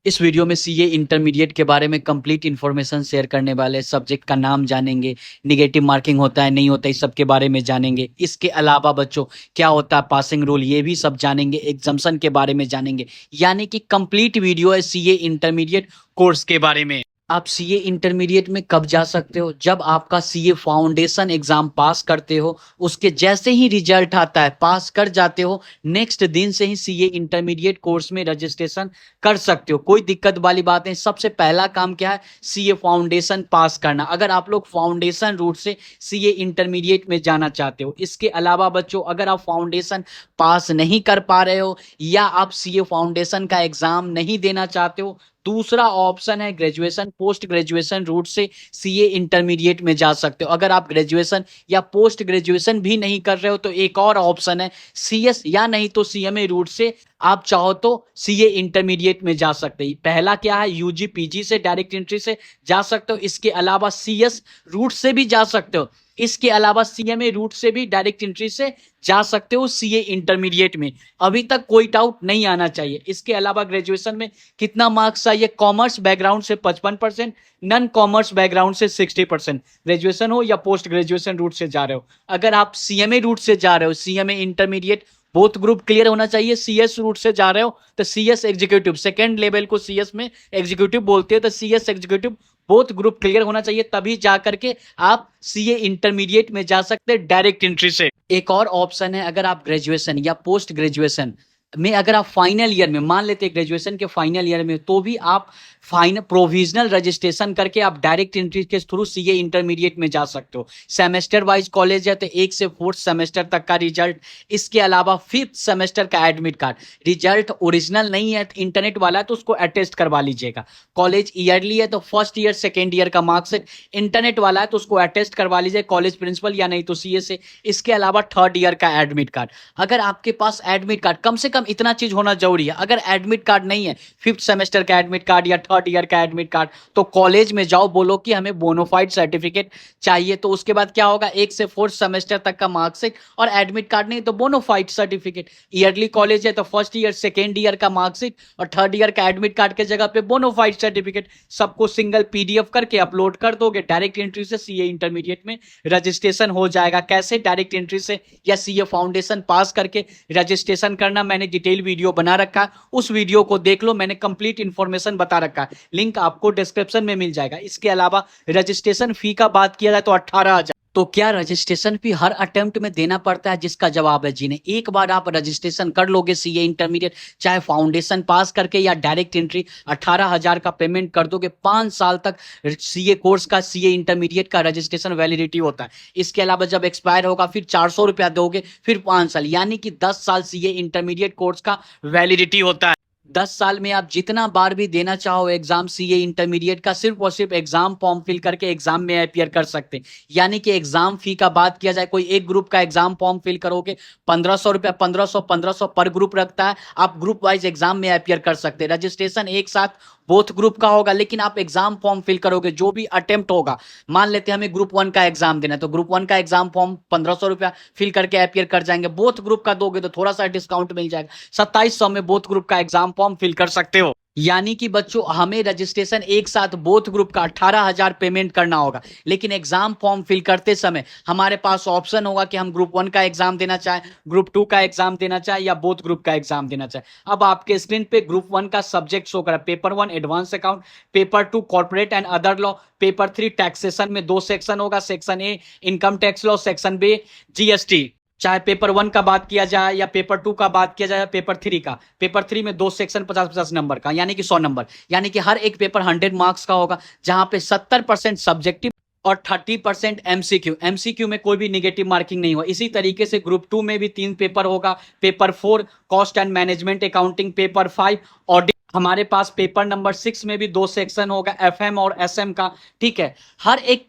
इस वीडियो में CA intermediate के बारे में कंप्लीट इन्फॉर्मेशन शेयर करने वाले, सब्जेक्ट का नाम जानेंगे, निगेटिव मार्किंग होता है नहीं होता, इस सब के बारे में जानेंगे। इसके अलावा बच्चों क्या होता है पासिंग रूल, ये भी सब जानेंगे। एग्जाम्शन के बारे में जानेंगे, यानी कि कंप्लीट वीडियो है सीए इंटरमीडिएट कोर्स के बारे में। आप सीए इंटरमीडिएट में कब जा सकते हो? जब आपका सीए फाउंडेशन एग्जाम पास करते हो, उसके जैसे ही रिजल्ट आता है, पास कर जाते हो, नेक्स्ट दिन से ही सीए इंटरमीडिएट कोर्स में रजिस्ट्रेशन कर सकते हो। कोई दिक्कत वाली बात नहीं। सबसे पहला काम क्या है? सीए फाउंडेशन पास करना। अगर आप लोग फाउंडेशन रूट से सीए इंटरमीडिएट में जाना चाहते हो। इसके अलावा बच्चों, अगर आप फाउंडेशन पास नहीं कर पा रहे हो या आप सीए फाउंडेशन का एग्जाम नहीं देना चाहते हो, दूसरा ऑप्शन है ग्रेजुएशन, पोस्ट ग्रेजुएशन रूट से सीए इंटरमीडिएट में जा सकते हो। अगर आप ग्रेजुएशन या पोस्ट ग्रेजुएशन भी नहीं कर रहे हो तो एक और ऑप्शन है सीएस या नहीं तो सीएमए रूट से आप चाहो तो सीए इंटरमीडिएट में जा सकते हैं। पहला क्या है? यूजी पीजी से डायरेक्ट एंट्री से जा सकते हो। इसके अलावा सीएस रूट से भी जा सकते हो। इसके अलावा सीएमए रूट से भी डायरेक्ट एंट्री से जा सकते हो सीए इंटरमीडिएट में। अभी तक कोई डाउट नहीं आना चाहिए। इसके अलावा ग्रेजुएशन में कितना मार्क्स चाहिए? कॉमर्स बैकग्राउंड से 55%, नॉन कॉमर्स बैकग्राउंड से 60%। ग्रेजुएशन हो या पोस्ट ग्रेजुएशन रूट से जा रहे हो। अगर आप सीएमए रूट से जा रहे हो, CMA intermediate both group clear होना चाहिए। सीएस रूट से जा रहे हो तो सीएस एग्जीक्यूटिव, सेकेंड लेवल को सीएस में एग्जीक्यूटिव बोलते हैं, तो CS executive both group clear होना चाहिए, तभी जा करके आप सीए इंटरमीडिएट में जा सकते हैं डायरेक्ट एंट्री से। एक और ऑप्शन है, अगर आप ग्रेजुएशन या पोस्ट ग्रेजुएशन में, अगर आप फाइनल ईयर में, मान लेते हैं ग्रेजुएशन के फाइनल ईयर में, तो भी आप फाइनल प्रोविजनल रजिस्ट्रेशन करके आप डायरेक्ट एंट्री के थ्रू सीए इंटरमीडिएट में जा सकते हो। सेमेस्टर वाइज कॉलेज है तो 1 से 4th सेमेस्टर तक का रिजल्ट, इसके अलावा 5th सेमेस्टर का एडमिट कार्ड। रिजल्ट ओरिजिनल नहीं है, इंटरनेट वाला है तो उसको अटेस्ट करवा लीजिएगा। कॉलेज ईयरली है तो फर्स्ट ईयर सेकेंड ईयर का मार्क्सिट, इंटरनेट वाला है तो उसको अटेस्ट करवा लीजिए कॉलेज प्रिंसिपल या नहीं तो सीए से। इसके अलावा थर्ड ईयर का एडमिट कार्ड। अगर आपके पास एडमिट कार्ड, कम से कम इतना चीज होना जरूरी है। अगर एडमिट कार्ड नहीं है, 5th सेमेस्टर का एडमिट कार्ड या थर्ड ईयर का एडमिट कार्ड, तो कॉलेज में जाओ, बोलो कि हमें बोनोफाइड सर्टिफिकेट चाहिए। तो उसके बाद क्या होगा? 1 से 4th सेमेस्टर तक का मार्क्सिट और एडमिट कार्ड नहीं तो बोनोफाइड सर्टिफिकेट। ईयरली कॉलेज है तो फर्स्ट ईयर सेकेंड ईयर का मार्क्सिट और थर्ड ईयर का एडमिट कार्ड के जगह पे बोनोफाइड सर्टिफिकेट, सबको सिंगल पीडीएफ करके अपलोड कर दोगे, डायरेक्ट एंट्री से सीए इंटरमीडिएट में रजिस्ट्रेशन हो जाएगा। कैसे डायरेक्ट एंट्री से या सीए फाउंडेशन पास करके रजिस्ट्रेशन करना, मैंने डिटेल वीडियो बना रखा है, उस वीडियो को देख लो। मैंने कंप्लीट इंफॉर्मेशन बता रखा है, लिंक आपको डिस्क्रिप्शन में मिल जाएगा। इसके अलावा रजिस्ट्रेशन फी का बात किया जाए तो 18,000। तो क्या रजिस्ट्रेशन फी हर अटेम्प्ट में देना पड़ता है? जिसका जवाब है जी नहीं। एक बार आप रजिस्ट्रेशन कर लोगे सीए इंटरमीडिएट, चाहे फाउंडेशन पास करके या डायरेक्ट एंट्री, 18,000 का पेमेंट कर दोगे। 5 साल तक सीए कोर्स का, सीए इंटरमीडिएट का रजिस्ट्रेशन वैलिडिटी होता है। इसके अलावा जब एक्सपायर होगा फिर 400 रुपया दोगे, फिर 5 साल, यानी कि 10 साल सीए इंटरमीडिएट कोर्स का वैलिडिटी होता है। 10 साल में आप जितना बार भी देना चाहो एग्जाम सीए इंटरमीडिएट का, सिर्फ और सिर्फ एग्जाम फॉर्म फिल करके एग्जाम में अपीयर कर सकते हैं। यानी कि एग्जाम फी का बात किया जाए, कोई एक ग्रुप का एग्जाम फॉर्म फिल करोगे 1500 रुपया, 1500 पर ग्रुप रखता है। आप ग्रुप वाइज एग्जाम में अपीयर कर सकते हैं। रजिस्ट्रेशन एक साथ बोथ ग्रुप का होगा, लेकिन आप एग्जाम फॉर्म फिल करोगे जो भी अटेम्प्ट होगा। मान लेते हैं हमें ग्रुप 1 का एग्जाम देना है तो ग्रुप 1 का एग्जाम फॉर्म 1500 रुपया फिल करके अपीयर कर जाएंगे। बोथ ग्रुप का दोगे तो थोड़ा सा डिस्काउंट मिल जाएगा, 2700 में बोथ ग्रुप का एग्जाम फॉर्म फिल कर सकते हो। यानी कि बच्चों, हमें रजिस्ट्रेशन एक साथ बोथ ग्रुप का 18,000 पेमेंट करना होगा, लेकिन एग्जाम फॉर्म फिल करते समय हमारे पास ऑप्शन होगा कि हम ग्रुप 1 का एग्जाम देना चाहें, ग्रुप 2 का एग्जाम देना चाहें या बोथ ग्रुप का एग्जाम देना चाहें। अब आपके स्क्रीन पे ग्रुप 1 का सब्जेक्ट शो करा, paper 1 advance account, paper 2 corporate and other law, paper 3 taxation में 2 सेक्शन होगा, section A income tax law, section B GST. चाहे पेपर 1 का बात किया जाए या पेपर 2 का बात किया जाए, पेपर 3 का, पेपर 3 में 2 सेक्शन 50-50 नंबर का, यानी कि 100 नंबर, यानी कि हर एक पेपर 100 मार्क्स का होगा, जहां पे 70% सब्जेक्टिव और 30% एमसीक्यू। एमसीक्यू में कोई भी निगेटिव मार्किंग नहीं हुआ। इसी तरीके से ग्रुप 2 में भी 3 पेपर होगा, paper 4 cost and management accounting, paper 5 audit. हमारे पास पेपर नंबर 6 में भी 2 सेक्शन होगा, एफएम और एसएम का। ठीक है, हर एक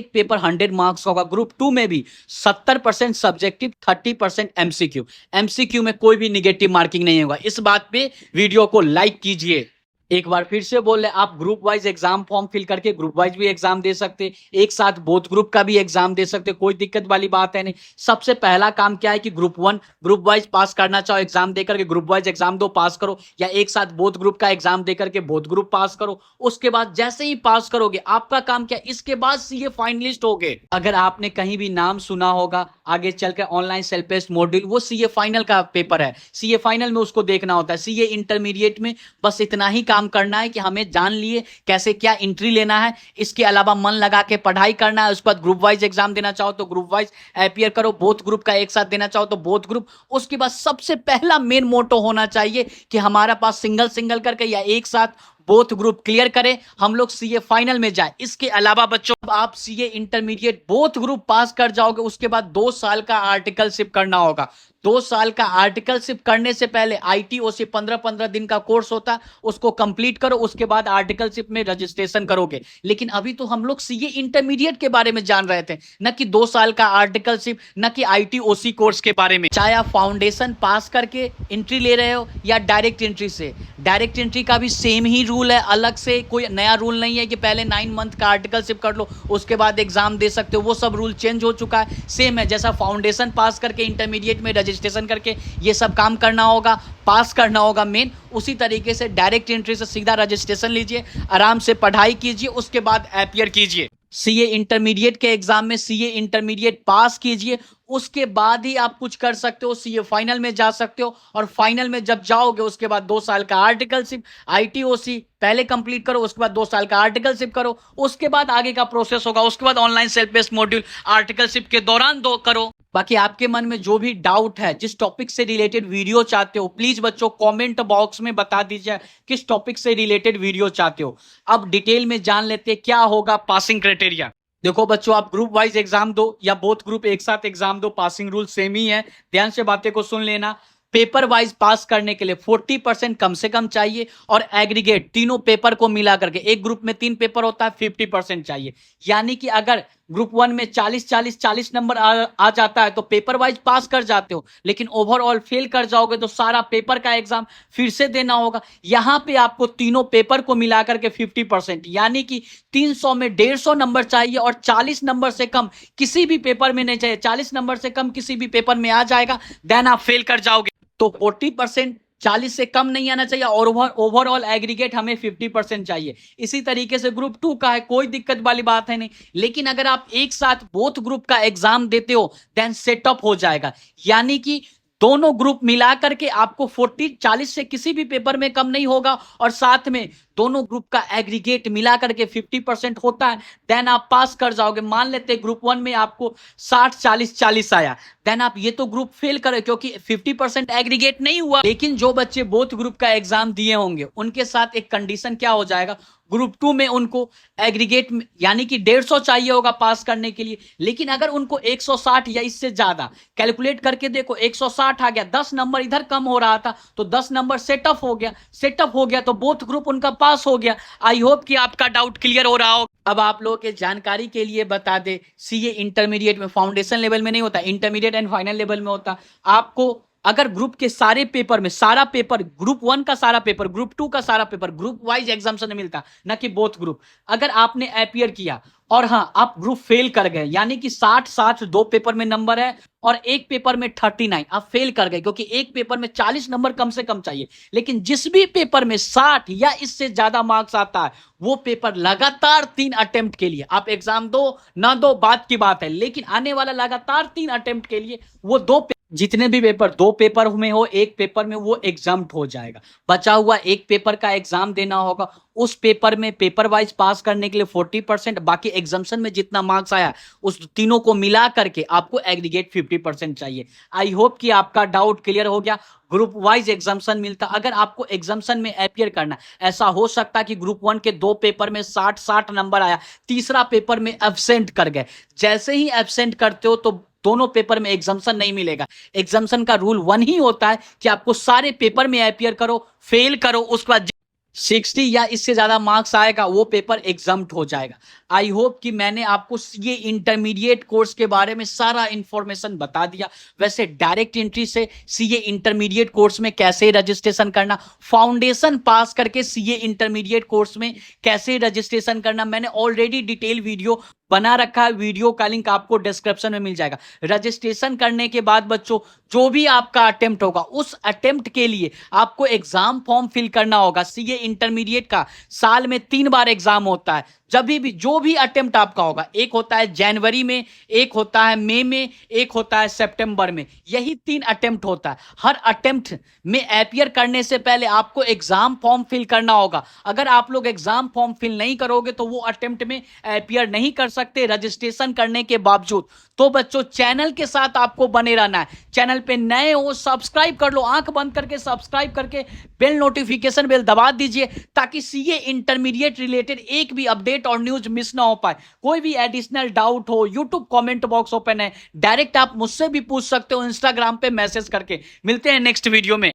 पेपर 100 मार्क्स का होगा। ग्रुप 2 में भी 70% सब्जेक्टिव, 30% एमसीक्यू। एमसीक्यू में कोई भी निगेटिव मार्किंग नहीं होगा। इस बात पे वीडियो को लाइक कीजिए। एक बार फिर से बोल रहे, आप group wise exam form fill करके ग्रुप वाइज भी एग्जाम दे सकते, एक साथ बोथ ग्रुप का भी एग्जाम दे सकते, कोई दिक्कत वाली बात है नहीं। सबसे पहला काम क्या है कि ग्रुप वन ग्रुप वाइज पास करना चाहो एग्जाम देकर के ग्रुप वाइज एग्जाम दो, पास करो, या एक साथ बोथ ग्रुप का एग्जाम देकर के बोथ ग्रुप पास करो। उसके बाद जैसे ही पास करोगे आपका काम क्या, इसके बाद सीए फाइनलिस्ट हो गए। अगर आपने कहीं भी नाम सुना होगा आगे चलकर ऑनलाइन सेल्फ टेस्ट मॉड्यूल, वो सीए फाइनल का पेपर है, सीए फाइनल में उसको देखना होता है। सीए इंटरमीडिएट में बस इतना ही काम करना है कि हमें जान लिए कैसे क्या एंट्री लेना है, इसके अलावा मन लगा के पढ़ाई करना है। उसके बाद ग्रुप वाइज एग्जाम देना चाहो तो ग्रुप वाइज अपियर करो, बोथ ग्रुप का एक साथ देना चाहो तो बोथ ग्रुप। उसके बाद सबसे पहला मेन मोटो होना चाहिए कि हमारा पास सिंगल सिंगल करके या एक साथ बोथ ग्रुप क्लियर करें, हम लोग सीए फाइनल में जाए। इसके अलावा बच्चों आप सीए इंटरमीडिएट बोथ ग्रुप पास कर जाओगे, उसके बाद 2 साल का आर्टिकलशिप करना होगा। 2 साल का आर्टिकलशिप करने से पहले आईटीओसी 15-15 दिन का कोर्स होता है, उसको कंप्लीट करो, उसके बाद आर्टिकलशिप में रजिस्ट्रेशन करोगे। लेकिन अभी तो हम लोग सीए इंटरमीडिएट के बारे में जान रहे थे, न कि 2 साल का आर्टिकलशिप, न कि आईटीओसी कोर्स के बारे में। चाहे आप फाउंडेशन पास करके एंट्री ले रहे हो या डायरेक्ट एंट्री से, डायरेक्ट एंट्री का भी सेम ही रूल है, अलग से कोई नया रूल नहीं है कि पहले 9 मंथ का आर्टिकलशिप कर लो उसके बाद एग्जाम दे सकते हो। वो सब रूल चेंज हो चुका है, सेम है जैसा फाउंडेशन पास करके इंटरमीडिएट में रजिस्ट्रेशन करके ये सब काम करना होगा, पास करना होगा मेन, उसी तरीके से डायरेक्ट एंट्री से सीधा रजिस्ट्रेशन लीजिए, आराम से पढ़ाई कीजिए, उसके बाद अपियर कीजिए। सीए इंटरमीडिएट के एग्जाम में सीए इंटरमीडिएट पास कीजिए, उसके बाद ही आप कुछ कर सकते हो, सीए फाइनल में जा सकते हो। और फाइनल में जब जाओगे उसके बाद 2 साल का आर्टिकलशिप, आईटीओसी पहले कंप्लीट करो, उसके बाद 2 साल का आर्टिकलशिप करो, उसके बाद आगे का प्रोसेस होगा, उसके बाद online self based module articleship के दौरान दो करो। बाकी आपके मन में जो भी डाउट है, जिस टॉपिक से रिलेटेड वीडियो चाहते हो, प्लीज बच्चों कमेंट बॉक्स में बता दीजिए किस टॉपिक से रिलेटेड वीडियो चाहते हो। अब डिटेल में जान लेते हैं क्या होगा पासिंग क्राइटेरिया। देखो बच्चों, आप ग्रुप वाइज एग्जाम दो या बोथ ग्रुप एक साथ एग्जाम दो, पासिंग रूल सेम ही है, ध्यान से बातें को सुन लेना। पेपर वाइज पास करने के लिए 40% कम से कम चाहिए, और एग्रीगेट तीनों पेपर को मिला करके, एक ग्रुप में 3 पेपर होता है, 50% चाहिए। यानी कि अगर ग्रुप 1 में 40-40-40 नंबर आ जाता है तो पेपर वाइज पास कर जाते हो, लेकिन ओवरऑल फेल कर जाओगे तो सारा पेपर का एग्जाम फिर से देना होगा। यहां पे आपको तीनों पेपर को मिलाकर के 50%, यानी कि 300 में 150 नंबर चाहिए, और 40 नंबर से कम किसी भी पेपर में नहीं चाहिए। 40 नंबर से कम किसी भी पेपर में आ जाएगा देन आप फेल कर जाओगे। तो 40% 40 से कम नहीं आना चाहिए, और ओवरऑल एग्रीगेट हमें 50% चाहिए। इसी तरीके से ग्रुप 2 का है, कोई दिक्कत वाली बात है नहीं। लेकिन अगर आप एक साथ बोथ ग्रुप का एग्जाम देते हो देन सेटअप हो जाएगा, यानी कि दोनों ग्रुप मिला करके आपको 40 से किसी भी पेपर में कम नहीं होगा, और साथ में दोनों ग्रुप का एग्रीगेट मिला करके 50% होता है, देन आप पास कर जाओगे। मान लेते हैं ग्रुप 1 में आपको 60-40-40 आया, देन आप ये तो ग्रुप फेल करे क्योंकि 50% एग्रीगेट नहीं हुआ। लेकिन जो बच्चे बोथ ग्रुप का एग्जाम दिए होंगे उनके साथ एक कंडीशन क्या हो जाएगा, ग्रुप 2 में उनको एग्रीगेट यानी कि 150 चाहिए होगा पास करने के लिए। लेकिन अगर उनको 160 या इससे ज्यादा, कैलकुलेट करके देखो 160 आ गया, 10 नंबर इधर कम हो रहा था तो 10 नंबर सेटअप हो गया, सेटअप हो गया तो बोथ ग्रुप उनका पास हो गया। आई होप कि आपका डाउट क्लियर हो रहा हो। अब आप लोगों के जानकारी के लिए बता दे, सीए इंटरमीडिएट में फाउंडेशन लेवल में नहीं होता, इंटरमीडिएट एंड फाइनल लेवल में होता। आपको अगर ग्रुप के सारे पेपर में सारा पेपर, ग्रुप 1 का सारा पेपर, ग्रुप 2 का सारा पेपर ग्रुप वाइज एग्जामिनेशन मिलता, ना कि बोथ ग्रुप। अगर आपने अपियर किया और हाँ आप ग्रुप फेल कर गए, यानी कि 60-60 2 पेपर में नंबर है और एक पेपर में 39, आप फेल कर गए क्योंकि एक पेपर में 40 नंबर कम से कम चाहिए। लेकिन जिस भी पेपर में 60 या इससे ज्यादा मार्क्स आता है वो पेपर लगातार 3 अटेम्प्ट के लिए, आप एग्जाम दो ना दो बात की बात है, लेकिन आने वाला लगातार 3 अटेम्प्ट के लिए वो जितने भी पेपर 2 पेपर में हो, एक पेपर में वो एग्जाम हो जाएगा। बचा हुआ एक पेपर का एग्जाम देना होगा, उस पेपर में पेपर वाइज पास करने के लिए 40%, बाकी एग्जाम्शन में जितना मार्क्स आया उस तीनों को मिला करके आपको एग्रीगेट 50% चाहिए। आई होप कि आपका डाउट क्लियर हो गया। ग्रुप वाइज एग्जाम्शन मिलता, अगर आपको एग्जाम्शन में अपियर करना, ऐसा हो सकता है कि ग्रुप 1 के 2 पेपर में 60-60 नंबर आया, तीसरा पेपर में एब्सेंट कर गए। जैसे ही एब्सेंट करते हो तो दोनों पेपर में एग्जाम्शन नहीं मिलेगा। एग्जाम्शन का रूल 1 ही होता है कि आपको सारे पेपर में अपियर करो, फेल करो, उसके बाद 60 या इससे ज्यादा मार्क्स आएगा वो पेपर एग्जाम्प्ट हो जाएगा। आई होप कि मैंने आपको सीए इंटरमीडिएट कोर्स के बारे में सारा इंफॉर्मेशन बता दिया। वैसे डायरेक्ट एंट्री से सीए इंटरमीडिएट कोर्स में कैसे रजिस्ट्रेशन करना, फाउंडेशन पास करके सीए इंटरमीडिएट कोर्स में कैसे रजिस्ट्रेशन करना, मैंने ऑलरेडी डिटेल वीडियो बना रखा है। वीडियो का लिंक आपको डिस्क्रिप्शन में मिल जाएगा। रजिस्ट्रेशन करने के बाद बच्चों जो भी आपका अटेम्प्ट होगा, उस अटेम्प्ट के लिए आपको एग्जाम फॉर्म फिल करना होगा। सीए इंटरमीडिएट का साल में 3 बार एग्जाम होता है। जब भी जो भी अटेम्प्ट आपका होगा, एक होता है जनवरी में, एक होता है मई में, एक होता है सितंबर में, यही 3 अटेम्प्ट होता है। हर अटेम्प्ट में अपीयर करने से पहले आपको एग्जाम फॉर्म फिल करना होगा। अगर आप लोग एग्जाम फॉर्म फिल नहीं करोगे तो वो अटेम्प्ट में अपीयर नहीं कर सकते रजिस्ट्रेशन करने के बावजूद। तो बच्चों चैनल के साथ आपको बने रहना है। चैनल पे नए हो सब्सक्राइब कर लो, आंख बंद करके सब्सक्राइब करके बेल नोटिफिकेशन बेल दबा दीजिए, ताकि सीए इंटरमीडिएट रिलेटेड एक भी अपडेट और न्यूज मिस ना हो पाए। कोई भी एडिशनल डाउट हो, यूट्यूब कमेंट बॉक्स ओपन है, डायरेक्ट आप मुझसे भी पूछ सकते हो इंस्टाग्राम पे मैसेज करके। मिलते हैं नेक्स्ट वीडियो में।